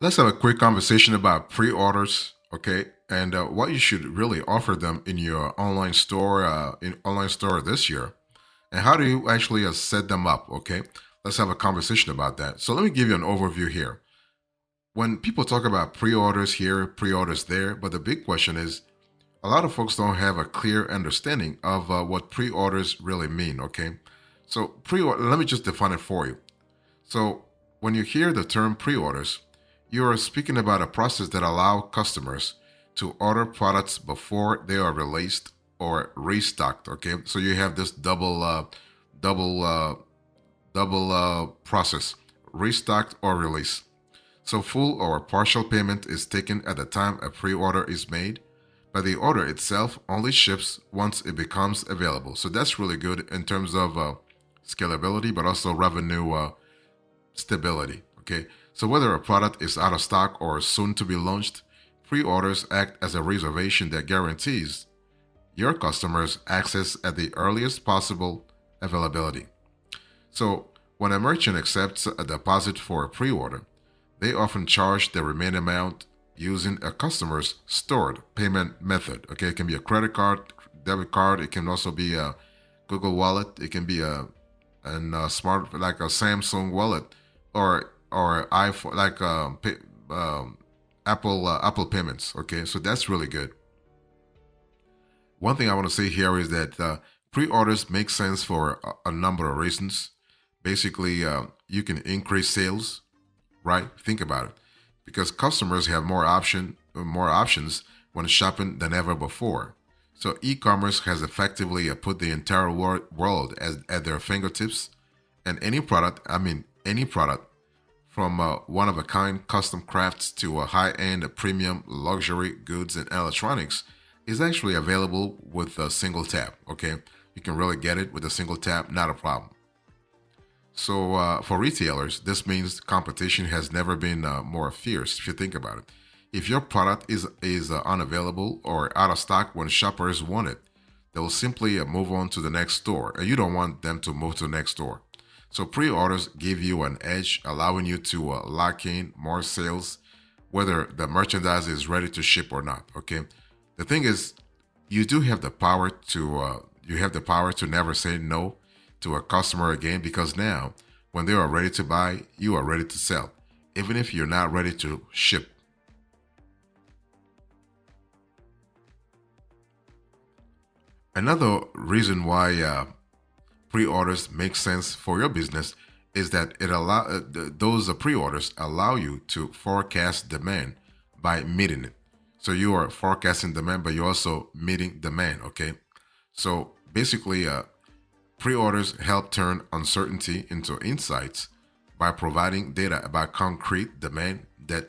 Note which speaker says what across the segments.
Speaker 1: Let's have a quick conversation about pre-orders, okay, and what you should really offer them in your online store this year, and how do you actually set them up, okay? Let's have a conversation about that. So let me give you an overview here. When people talk about pre-orders here, pre-orders there, but the big question is, a lot of folks don't have a clear understanding of what pre-orders really mean, okay? So pre-order, let me just define it for you. So, when you hear the term pre orders, you are speaking about a process that allow customers to order products before they are released or restocked. Okay, so you have this double, double process: restocked or release. So, full or partial payment is taken at the time a pre order is made, but the order itself only ships once it becomes available. So, that's really good in terms of scalability, but also revenue stability. Okay, so whether a product is out of stock or soon to be launched, pre orders act as a reservation that guarantees your customers access at the earliest possible availability. So, when a merchant accepts a deposit for a pre order, they often charge the remaining amount using a customer's stored payment method. Okay, it can be a credit card, debit card, it can also be a Google Wallet, it can be a smart like a Samsung wallet or iPhone like Apple payments. Okay, so that's really good. One thing I want to say here is that pre-orders make sense for a number of reasons. Basically, you can increase sales, right? Think about it, because customers have more options when shopping than ever before. So e-commerce has effectively put the entire world at their fingertips, and any product from one of a kind custom crafts to a high end premium luxury goods and electronics is actually available with a single tap. Okay, you can really get it with a single tap, not a problem. So for retailers, this means competition has never been more fierce. If you think about it, if your product is unavailable or out of stock when shoppers want it, they will simply move on to the next store, and you don't want them to move to the next store. So pre-orders give you an edge, allowing you to lock in more sales, whether the merchandise is ready to ship or not. Okay, the thing is, you have the power to never say no to a customer again, because now when they are ready to buy, you are ready to sell, even if you're not ready to ship. Another reason why pre-orders make sense for your business is that those pre-orders allow you to forecast demand by meeting it. So you are forecasting demand, but you're also meeting demand. Okay, so basically, pre-orders help turn uncertainty into insights by providing data about concrete demand that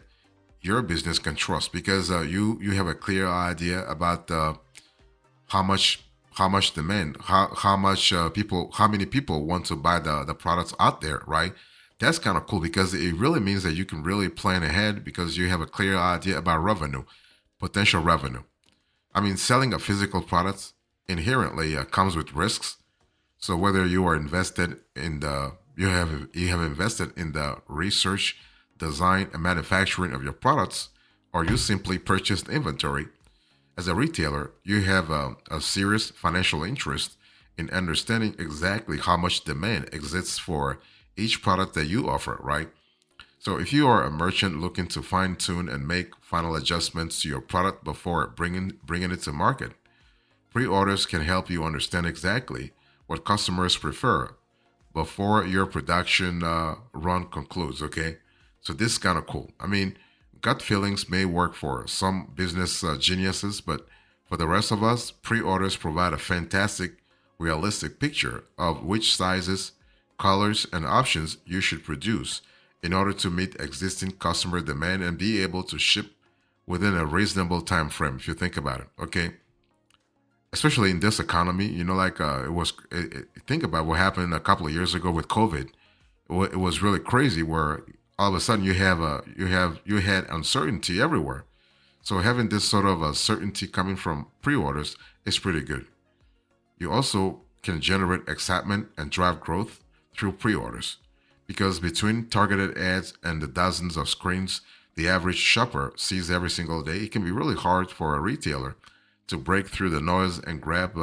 Speaker 1: your business can trust, because you have a clear idea about how much demand, how much how many people want to buy the products out there, right? That's kind of cool, because it really means that you can really plan ahead because you have a clear idea about revenue, potential revenue. I mean, selling a physical product inherently comes with risks. So whether you are invested in the you have invested in the research, design, and manufacturing of your products, or you simply purchased inventory, as a retailer, you have a serious financial interest in understanding exactly how much demand exists for each product that you offer, right? So, if you are a merchant looking to fine tune and make final adjustments to your product before bringing it to market, pre orders can help you understand exactly what customers prefer before your production run concludes, okay? So, this is kind of cool. I mean, gut feelings may work for some business geniuses, but for the rest of us, pre orders provide a fantastic, realistic picture of which sizes, colors, and options you should produce in order to meet existing customer demand and be able to ship within a reasonable time frame, if you think about it. Okay, especially in this economy, like think about what happened a couple of years ago with COVID. It was really crazy, where all of a sudden you had uncertainty everywhere. So having this sort of a certainty coming from pre-orders is pretty good. You also can generate excitement and drive growth through pre-orders, because between targeted ads and the dozens of screens the average shopper sees every single day, it can be really hard for a retailer to break through the noise and grab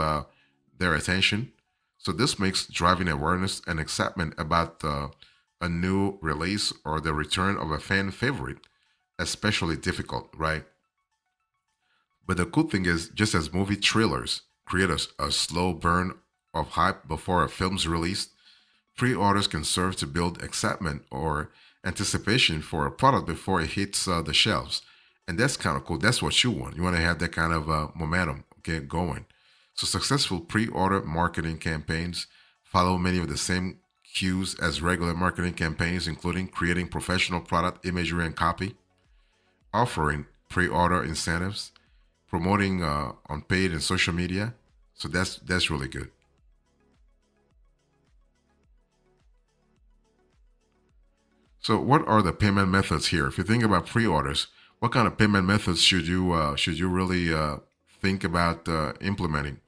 Speaker 1: their attention. So this makes driving awareness and excitement about a new release or the return of a fan favorite especially difficult, right? But the cool thing is, just as movie trailers create a slow burn of hype before a film's release, pre-orders can serve to build excitement or anticipation for a product before it hits the shelves. And that's kind of cool. That's what you want. You want to have that kind of momentum get going. So successful pre-order marketing campaigns follow many of the same cues as regular marketing campaigns, including creating professional product imagery and copy, offering pre-order incentives, promoting on paid and social media. So that's really good. So what are the payment methods here? If you think about pre-orders, what kind of payment methods should you really think about implementing?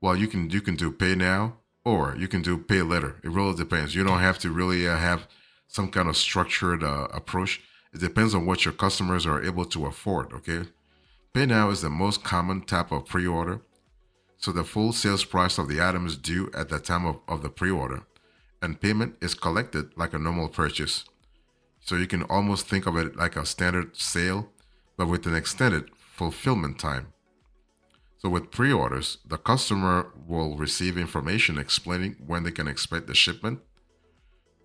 Speaker 1: Well, you can do pay now or you can do pay later. It really depends. You don't have to really have some kind of structured approach. It depends on what your customers are able to afford. Okay, pay now is the most common type of pre-order. So the full sales price of the item is due at the time of the pre-order, and payment is collected like a normal purchase. So you can almost think of it like a standard sale, but with an extended fulfillment time. So with pre-orders, the customer will receive information explaining when they can expect the shipment.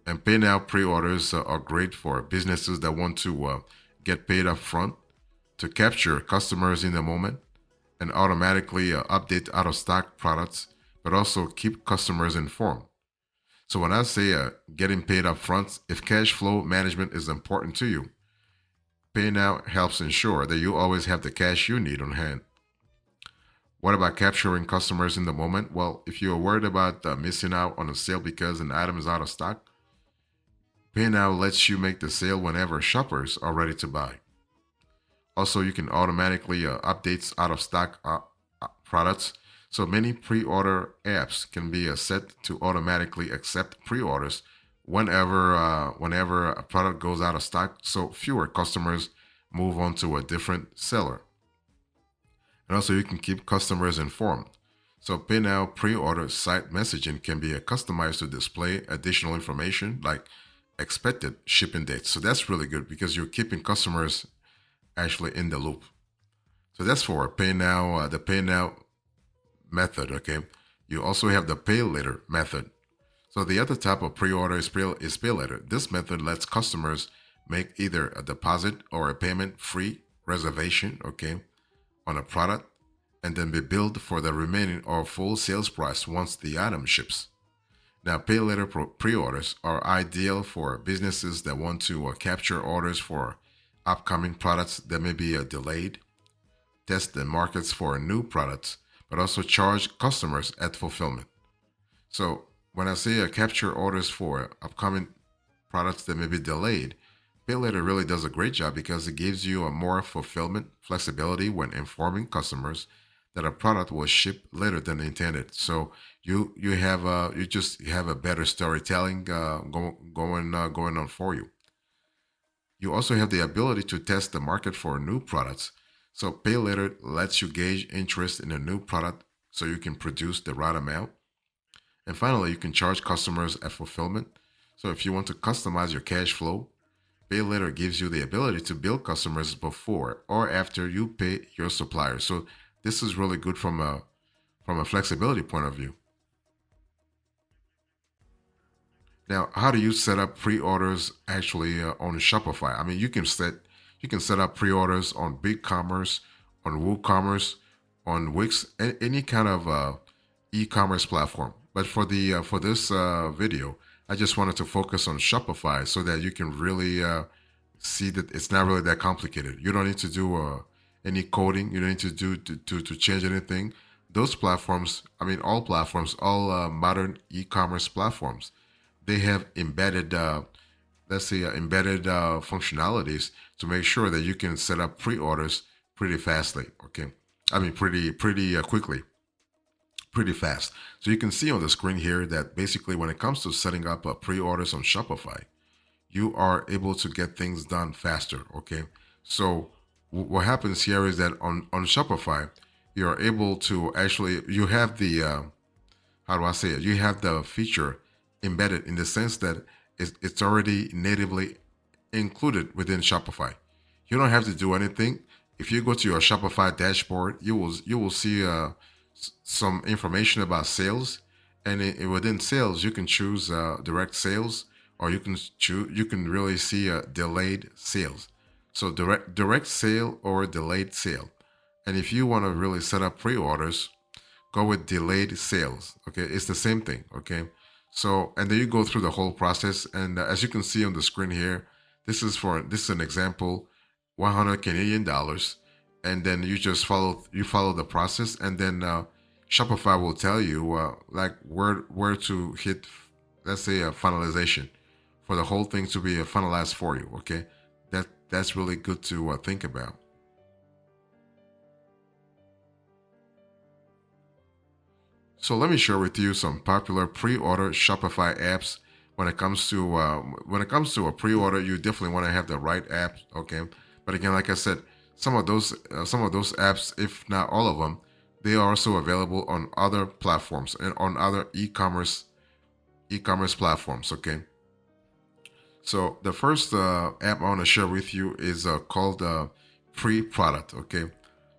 Speaker 1: And pay now pre-orders are great for businesses that want to get paid up front to capture customers in the moment and automatically update out of stock products, but also keep customers informed. So when I say getting paid up front, if cash flow management is important to you, pay now helps ensure that you always have the cash you need on hand. What about capturing customers in the moment? Well, if you're worried about missing out on a sale because an item is out of stock, pay now lets you make the sale whenever shoppers are ready to buy. Also, you can automatically updates out of stock products. So many pre-order apps can be set to automatically accept pre-orders whenever a product goes out of stock. So fewer customers move on to a different seller. And also, you can keep customers informed. So pay now pre-order site messaging can be customized to display additional information like expected shipping dates. So that's really good because you're keeping customers actually in the loop. So that's for pay now, the pay now method. Okay. You also have the pay later method. So the other type of pre-order is pay later. This method lets customers make either a deposit or a payment free reservation, okay, on a product and then be billed for the remaining or full sales price once the item ships. Now, pay later pre-orders are ideal for businesses that want to capture orders for upcoming products that may be delayed, test the markets for new products, but also charge customers at fulfillment. So when I say capture orders for upcoming products that may be delayed, Pay Later really does a great job because it gives you a more fulfillment flexibility when informing customers that a product will ship later than intended. So you just have a better storytelling going on for you. You also have the ability to test the market for new products. So Pay Later lets you gauge interest in a new product so you can produce the right amount. And finally, you can charge customers at fulfillment. So if you want to customize your cash flow, Pay Later gives you the ability to bill customers before or after you pay your supplier. So this is really good from a flexibility point of view. Now, how do you set up pre-orders actually on Shopify? I mean, you can set up pre-orders on BigCommerce, on WooCommerce, on Wix, any kind of e-commerce platform. But for this video, I just wanted to focus on Shopify so that you can really see that it's not really that complicated. You don't need to do any coding. You don't need to do to change anything. Those platforms, I mean, all platforms, all modern e-commerce platforms, they have embedded, let's say, embedded functionalities to make sure that you can set up pre-orders pretty fastly. Okay, I mean, pretty quickly, pretty fast. So you can see on the screen here that basically when it comes to setting up pre-orders on Shopify, you are able to get things done faster. Okay, so what happens here is that on Shopify, you are able to actually you have the how do I say it? You have the feature embedded in the sense that it's already natively included within Shopify. You don't have to do anything. If you go to your Shopify dashboard, you will see some information about sales, and within sales, you can choose direct sales, or you can really see delayed sales. So direct sale or delayed sale. And if you want to really set up pre-orders, go with delayed sales. Okay, it's the same thing. Okay, so and then you go through the whole process, and as you can see on the screen here, this is an example, 100 Canadian dollars, and then you follow the process, and then Shopify will tell you like where to hit, let's say a finalization for the whole thing to be finalized for you. Okay, that's really good to think about. So let me share with you some popular pre-order Shopify apps. When it comes to a pre-order, you definitely want to have the right app. Okay, but again, like I said, some of those apps, if not all of them, they are also available on other platforms and on other e-commerce platforms. Okay, so the first app I want to share with you is called Pre-Product. Okay,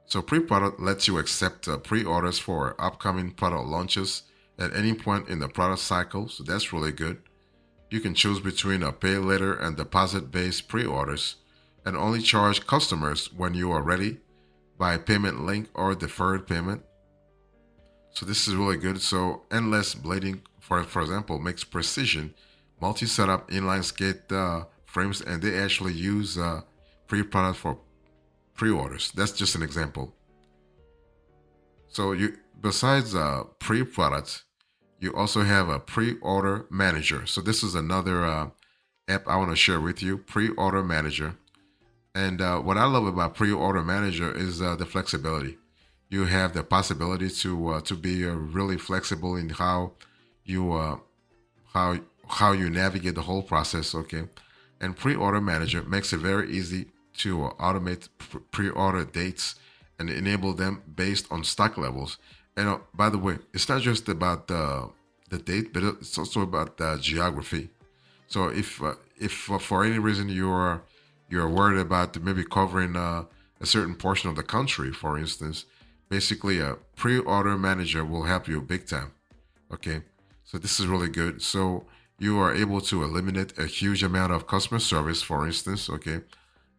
Speaker 1: so pre-product lets you accept pre-orders for upcoming product launches at any point in the product cycle. So that's really good. You can choose between a pay later and deposit-based pre-orders, and only charge customers when you are ready by payment link or deferred payment. So this is really good. So endless blading, for example, makes precision multi-setup inline skate frames, and they actually use pre-product for pre-orders. That's just an example. So you besides pre-product, you also have a pre-order manager. So this is another app I want to share with you, pre-order manager. And what I love about pre-order manager is the flexibility. You have the possibility to be really flexible in you uh, how how you navigate the whole process. Okay, and pre-order manager makes it very easy to automate pre-order dates and enable them based on stock levels. And by the way, it's not just about the date, but it's also about the geography. So if for any reason you're worried about maybe covering a certain portion of the country, for instance, basically a pre-order manager will help you big time. Okay, so this is really good. So you are able to eliminate a huge amount of customer service, for instance. Okay,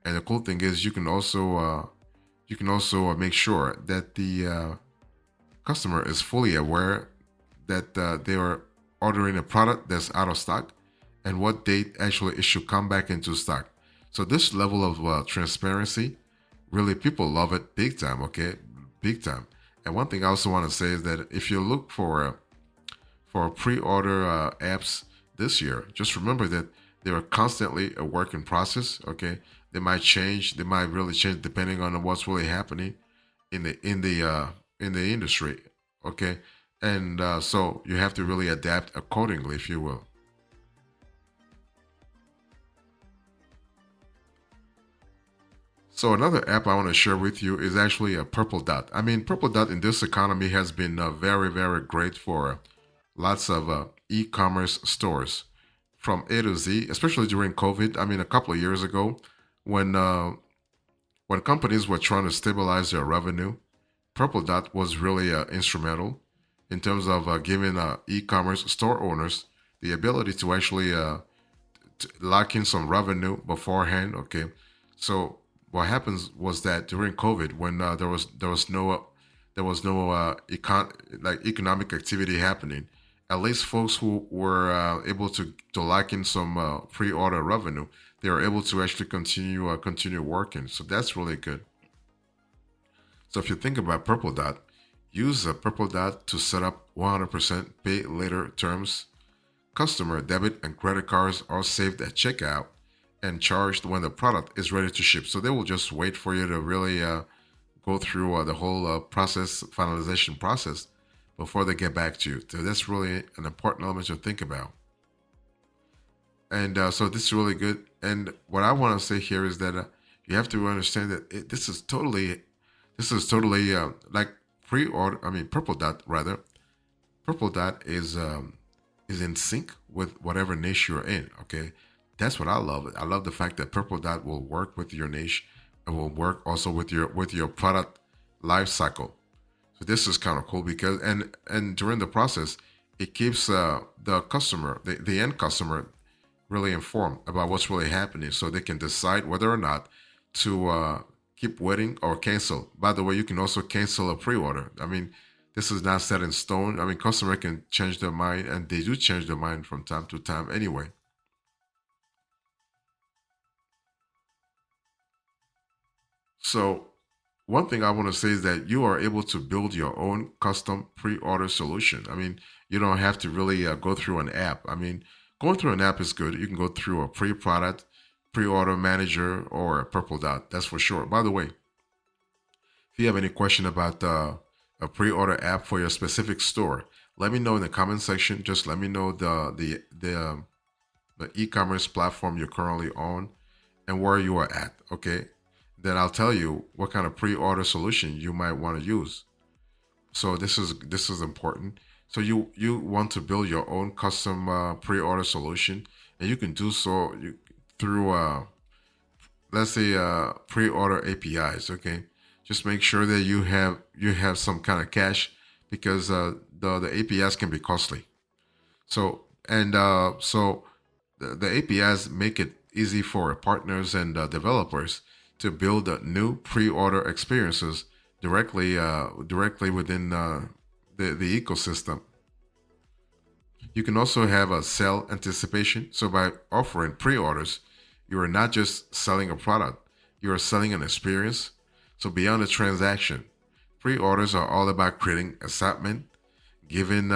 Speaker 1: and the cool thing is you can also make sure that the customer is fully aware that they are ordering a product that's out of stock and what date actually it should come back into stock. So this level of transparency, really people love it big time. Okay, big time. And one thing I also want to say is that if you look for pre-order apps this year, just remember that they are constantly a work in process. Okay, they might change. They might really change depending on what's really happening in the industry. Okay, and so you have to really adapt accordingly, if you will. So another app I want to share with you is actually a Purple Dot. I mean, Purple Dot in this economy has been very, very great for lots of e-commerce stores from A to Z, especially during COVID. I mean, a couple of years ago, when uh, when companies were trying to stabilize their revenue, Purple Dot was really instrumental in terms of giving e-commerce store owners the ability to actually lock in some revenue beforehand. Okay, so what happens was that during COVID, when there was no like economic activity happening, at least folks who were able to lock in some pre-order revenue, they were able to actually continue working. So that's really good. So if you think about Purple Dot, use a Purple Dot to set up 100% pay later terms. Customer debit and credit cards are saved at checkout and charged when the product is ready to ship. So they will just wait for you to really go through the whole finalization process before they get back to you. So that's really an important element to think about. And so this is really good. And what I want to say here is that you have to understand that this is totally like pre-order. I mean, Purple Dot rather. Purple Dot is in sync with whatever niche you're in. Okay, that's what I love. I love the fact that Purple Dot will work with your niche and will work also with your product life cycle. So this is kind of cool because and during the process, it keeps the customer, the end customer, really informed about what's really happening, so they can decide whether or not to keep waiting or cancel. By the way, you can also cancel a pre-order. I mean, this is not set in stone. I mean, customer can change their mind, and they do change their mind from time to time anyway. So one thing I want to say is that you are able to build your own custom pre-order solution. I mean, you don't have to really go through an app. I mean, going through an app is good. You can go through a pre-product, pre-order manager, or a Purple Dot. That's for sure. By the way, if you have any question about a pre-order app for your specific store, let me know in the comment section. Just let me know the e-commerce platform you're currently on and where you are at. Okay, then I'll tell you what kind of pre-order solution you might want to use. So this is important. So you want to build your own custom pre-order solution, and you can do so through let's say pre-order APIs. Okay, just make sure that you have some kind of cache because the APIs can be costly. So and so the APIs make it easy for partners and developers to build new pre-order experiences directly within the ecosystem. You can also have a sell anticipation. So by offering pre-orders, you are not just selling a product, you are selling an experience. So beyond the transaction, pre-orders are all about creating excitement, giving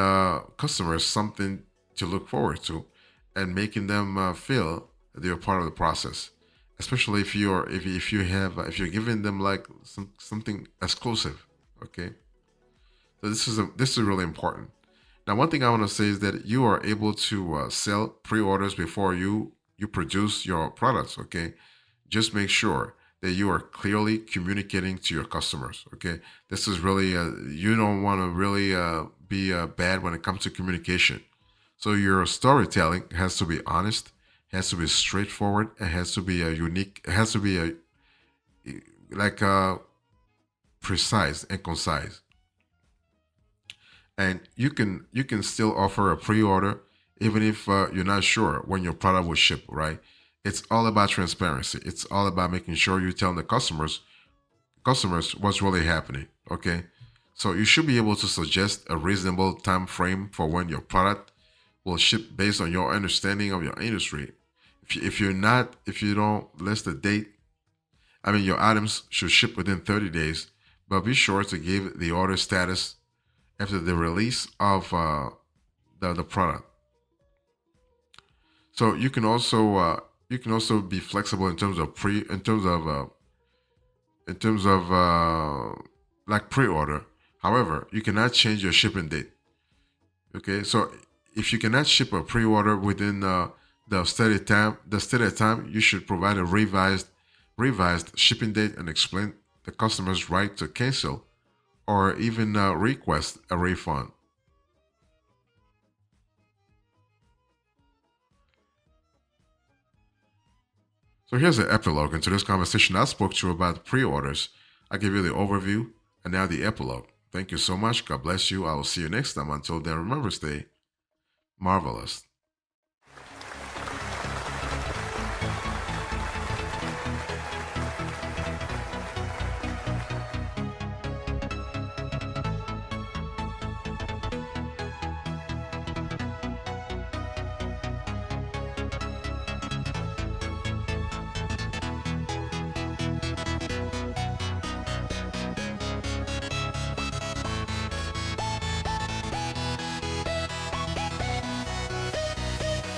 Speaker 1: customers something to look forward to, and making them feel they're part of the process. Especially if you have if you're giving them like something exclusive. Okay, so this is really important. Now, one thing I want to say is that you are able to sell pre-orders before you produce your products. Okay, just make sure that you are clearly communicating to your customers. Okay, this is really you don't want to really be bad when it comes to communication. So your storytelling has to be honest, has to be straightforward, it has to be a unique, it has to be a like precise and concise. And you can still offer a pre-order even if you're not sure when your product will ship. Right? It's all about transparency. It's all about making sure you tell the customers what's really happening. Okay, so you should be able to suggest a reasonable time frame for when your product will ship based on your understanding of your industry. If you don't list a date, I mean your items should ship within 30 days, but be sure to give the order status after the release of the product. So you can also be flexible in terms of in terms of like pre-order. However, you cannot change your shipping date. Okay, so if you cannot ship a pre-order within the stated time, you should provide a revised shipping date and explain the customer's right to cancel or even request a refund. So here's the epilogue into this conversation. I spoke to you about pre-orders. I gave you the overview and now the epilogue. Thank you so much. God bless you. I will see you next time. Until then, remember, stay marvelous.